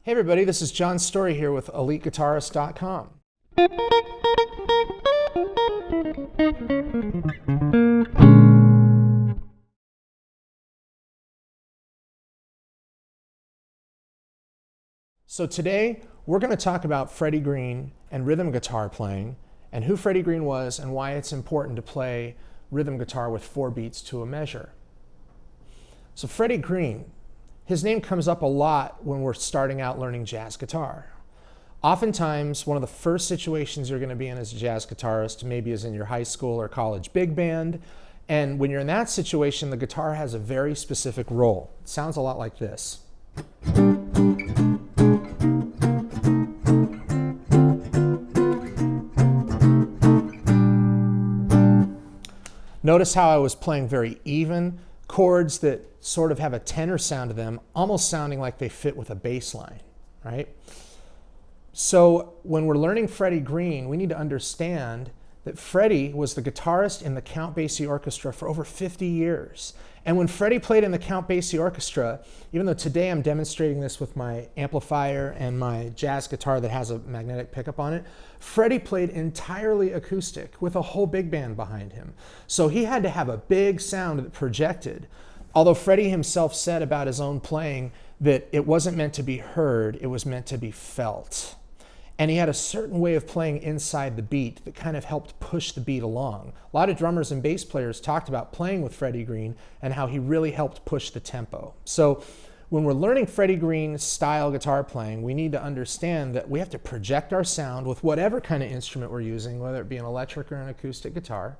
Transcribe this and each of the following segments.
Hey everybody, this is John Story here with eliteguitarist.com. So today we're going to talk about Freddie Green and rhythm guitar playing and who Freddie Green was and why it's important to play rhythm guitar with 4 beats to a measure. So Freddie Green, his name comes up a lot when we're starting out learning jazz guitar. Oftentimes, one of the first situations you're going to be in as a jazz guitarist maybe is in your high school or college big band. And when you're in that situation, the guitar has a very specific role. It sounds a lot like this. Notice how I was playing very even chords that sort of have a tenor sound to them, almost sounding like they fit with a bass line, right? So when we're learning Freddie Green, we need to understand that Freddie was the guitarist in the Count Basie Orchestra for over 50 years. And when Freddie played in the Count Basie Orchestra, even though today I'm demonstrating this with my amplifier and my jazz guitar that has a magnetic pickup on it, Freddie played entirely acoustic with a whole big band behind him. So he had to have a big sound that projected. Although Freddie himself said about his own playing that it wasn't meant to be heard, it was meant to be felt. And he had a certain way of playing inside the beat that kind of helped push the beat along. A lot of drummers and bass players talked about playing with Freddie Green and how he really helped push the tempo. So when we're learning Freddie Green style guitar playing, we need to understand that we have to project our sound with whatever kind of instrument we're using, whether it be an electric or an acoustic guitar.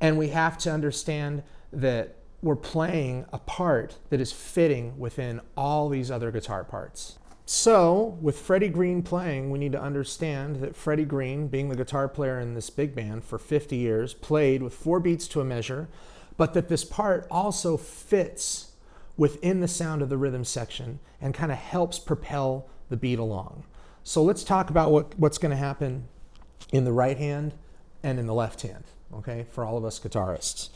And we have to understand that we're playing a part that is fitting within all these other guitar parts. So, with Freddie Green playing, we need to understand that Freddie Green, being the guitar player in this big band for 50 years, played with 4 beats to a measure, but that this part also fits within the sound of the rhythm section and kind of helps propel the beat along. So let's talk about what's going to happen in the right hand and in the left hand, okay, for all of us guitarists.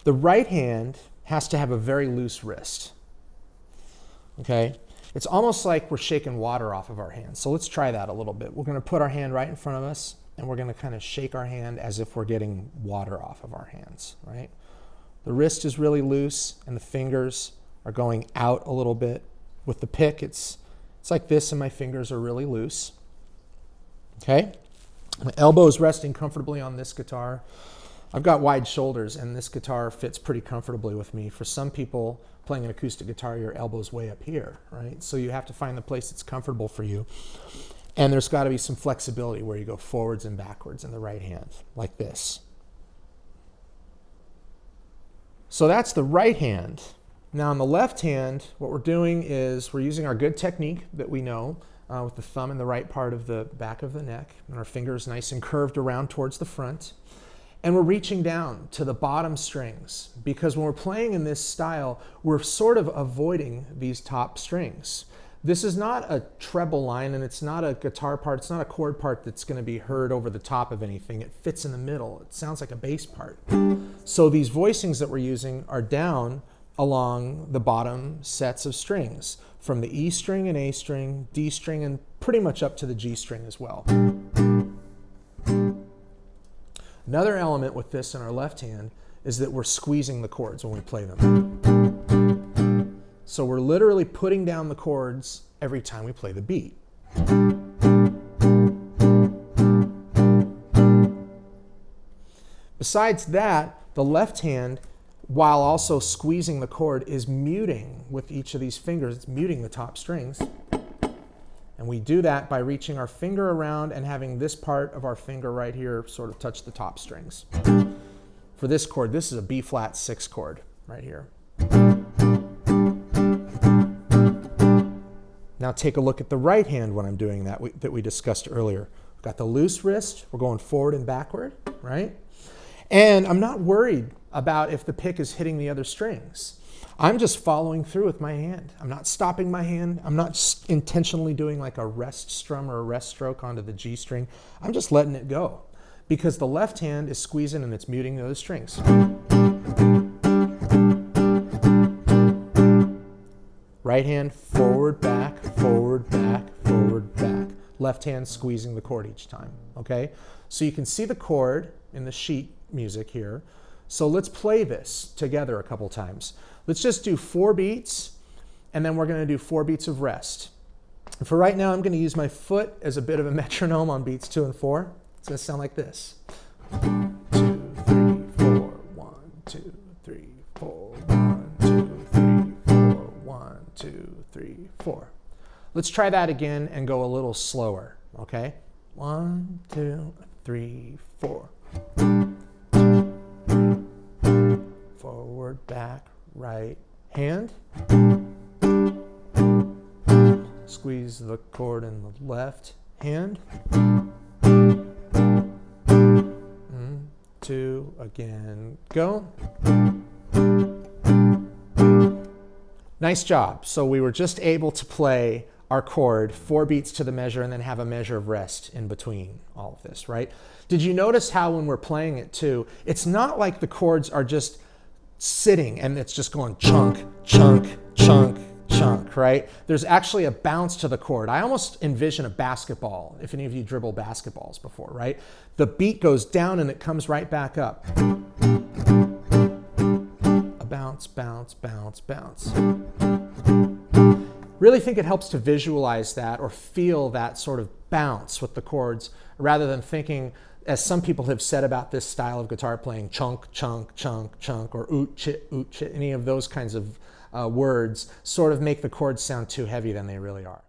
The right hand has to have a very loose wrist, okay? It's almost like we're shaking water off of our hands. So let's try that a little bit. We're going to put our hand right in front of us, and we're going to kind of shake our hand as if we're getting water off of our hands, right? The wrist is really loose, and the fingers are going out a little bit. With the pick, it's like this, and my fingers are really loose, okay? My elbow is resting comfortably on this guitar. I've got wide shoulders, and this guitar fits pretty comfortably with me. For some people, playing an acoustic guitar, your elbow's way up here, right? So you have to find the place that's comfortable for you. And there's got to be some flexibility where you go forwards and backwards in the right hand, like this. So that's the right hand. Now on the left hand, what we're doing is we're using our good technique that we know with the thumb in the right part of the back of the neck, and our fingers nice and curved around towards the front. And we're reaching down to the bottom strings because when we're playing in this style, we're sort of avoiding these top strings. This is not a treble line, and it's not a guitar part, it's not a chord part that's going to be heard over the top of anything. It fits in the middle. It sounds like a bass part. So these voicings that we're using are down along the bottom sets of strings, from the E string and A string, D string, and pretty much up to the G string as well. Another element with this in our left hand is that we're squeezing the chords when we play them. So we're literally putting down the chords every time we play the beat. Besides that, the left hand, while also squeezing the chord, is muting with each of these fingers. It's muting the top strings. And we do that by reaching our finger around and having this part of our finger right here sort of touch the top strings. For this chord, this is a B flat 6 chord right here. Now take a look at the right hand when I'm doing that we discussed earlier. We've got the loose wrist, we're going forward and backward, right? And I'm not worried about if the pick is hitting the other strings. I'm just following through with my hand. I'm not stopping my hand. I'm not intentionally doing like a rest strum or a rest stroke onto the G string. I'm just letting it go because the left hand is squeezing and it's muting the other strings. Right hand, forward, back, left hand squeezing the chord each time, okay? So you can see the chord in the sheet music here. So let's play this together a couple times. Let's just do 4 beats, and then we're going to do 4 beats of rest. And for right now, I'm going to use my foot as a bit of a metronome on beats 2 and 4. It's going to sound like this. 1, 2, 3, 4, 1, 2, 3, 4, 1, 2, 3, 4, 1, 2, 3, 4. Let's try that again and go a little slower, okay? 1, 2, 3, 4. Forward, back, right hand. Squeeze the chord in the left hand. 2, again, go. Nice job. So we were just able to play our chord 4 beats to the measure and then have a measure of rest in between all of this, right? Did you notice how when we're playing it too, it's not like the chords are just sitting and it's just going chunk, chunk, chunk, chunk, right? There's actually a bounce to the chord. I almost envision a basketball, if any of you dribble basketballs before, right? The beat goes down and it comes right back up. A bounce, bounce, bounce, bounce. Really think it helps to visualize that or feel that sort of bounce with the chords rather than thinking, as some people have said about this style of guitar playing, chunk, chunk, chunk, chunk, or oot, chit, any of those kinds of words sort of make the chords sound too heavy than they really are.